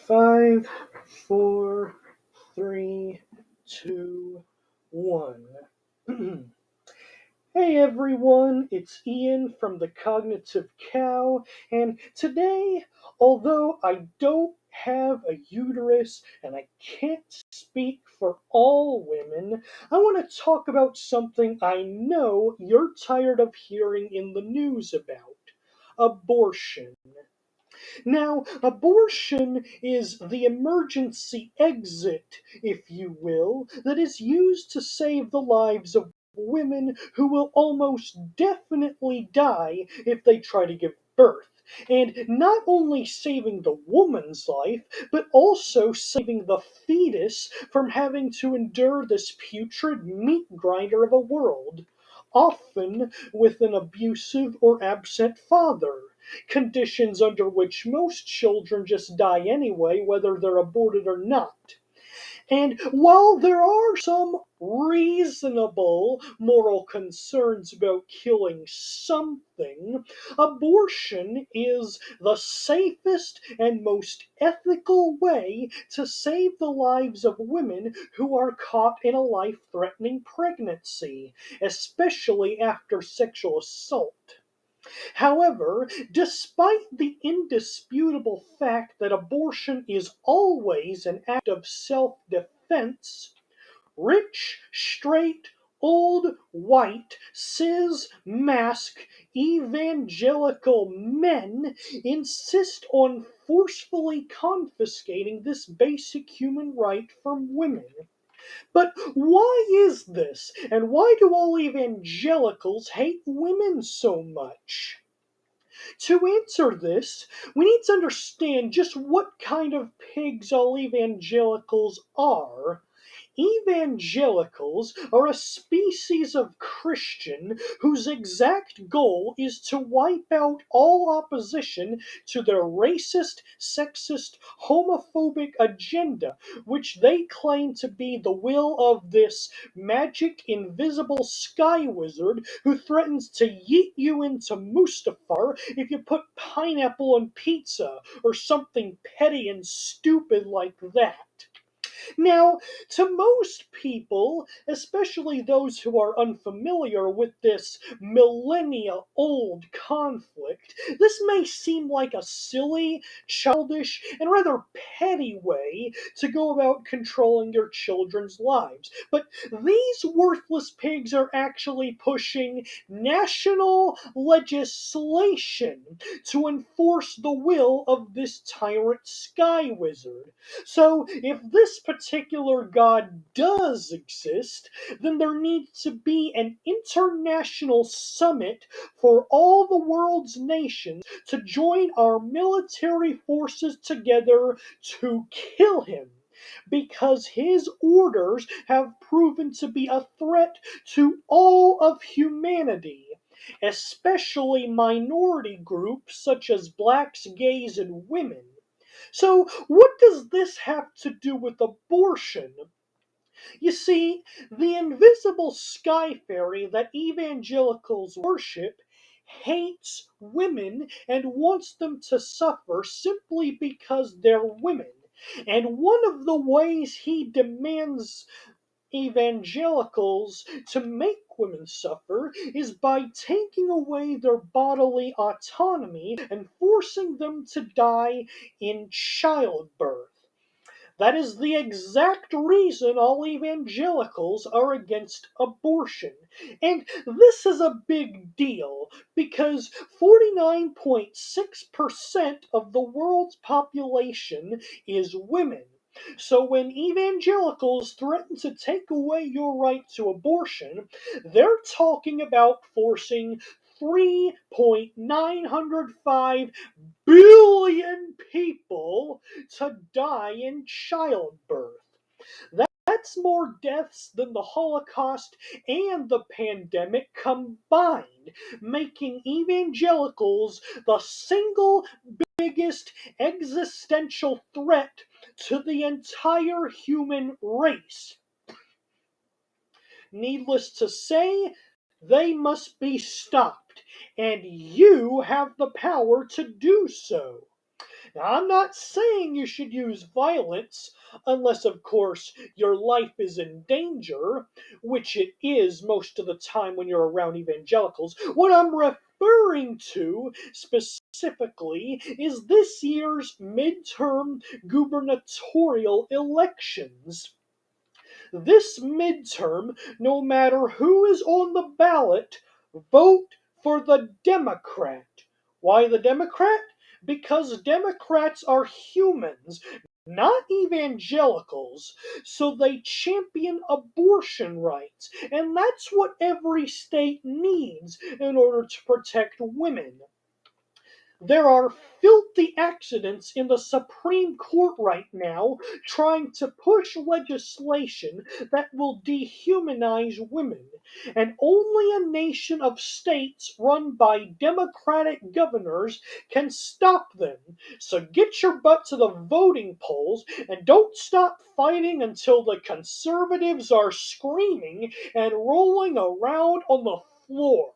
Five, four, three, two, one. Hey everyone, it's Ian from the Cognitive Cow, and today, although I don't have a uterus and I can't speak for all women, I want to talk about something I know you're tired of hearing in the news about: abortion. Now, abortion is the emergency exit, if you will, that is used to save the lives of women who will almost definitely die if they try to give birth. And not only saving the woman's life, but also saving the fetus from having to endure this putrid meat grinder of a world, often with an abusive or absent father, conditions under which most children just die anyway, whether they're aborted or not. And while there are some reasonable moral concerns about killing something, abortion is the safest and most ethical way to save the lives of women who are caught in a life-threatening pregnancy, especially after sexual assault. However, despite the indisputable fact that abortion is always an act of self-defense, rich, straight, old, white, cis, mask, evangelical men insist on forcefully confiscating this basic human right from women. But why is this, and why do all evangelicals hate women so much? To answer this, we need to understand just what kind of pigs all evangelicals are. Evangelicals are a species of Christian whose exact goal is to wipe out all opposition to their racist, sexist, homophobic agenda, which they claim to be the will of this magic, invisible sky wizard who threatens to yeet you into Mustafar if you put pineapple on pizza or something petty and stupid like that. Now, to most people, especially those who are unfamiliar with this millennia old conflict, this may seem like a silly, childish, and rather petty way to go about controlling your children's lives. But these worthless pigs are actually pushing national legislation to enforce the will of this tyrant sky wizard. So, if this particular God does exist, then there needs to be an international summit for all the world's nations to join our military forces together to kill him, because his orders have proven to be a threat to all of humanity, especially minority groups such as blacks, gays, and women. So, what does this have to do with abortion? You see, the invisible sky fairy that evangelicals worship hates women and wants them to suffer simply because they're women. And one of the ways he demands evangelicals to make women suffer is by taking away their bodily autonomy and forcing them to die in childbirth. That is the exact reason all evangelicals are against abortion. And this is a big deal because 49.6% of the world's population is women. So when evangelicals threaten to take away your right to abortion, they're talking about forcing 3.905 billion people to die in childbirth. That's more deaths than the Holocaust and the pandemic combined, making evangelicals the single biggest existential threat to the entire human race. Needless to say, they must be stopped, and you have the power to do so. Now, I'm not saying you should use violence, unless, of course, your life is in danger, which it is most of the time when you're around evangelicals. What I'm referring to specifically is this year's midterm gubernatorial elections. This midterm, no matter who is on the ballot, vote for the Democrat. Why the Democrat? Because Democrats are humans, not evangelicals, so they champion abortion rights, and that's what every state needs in order to protect women. There are filthy accidents in the Supreme Court right now trying to push legislation that will dehumanize women, and only a nation of states run by Democratic governors can stop them. So get your butt to the voting polls and don't stop fighting until the conservatives are screaming and rolling around on the floor.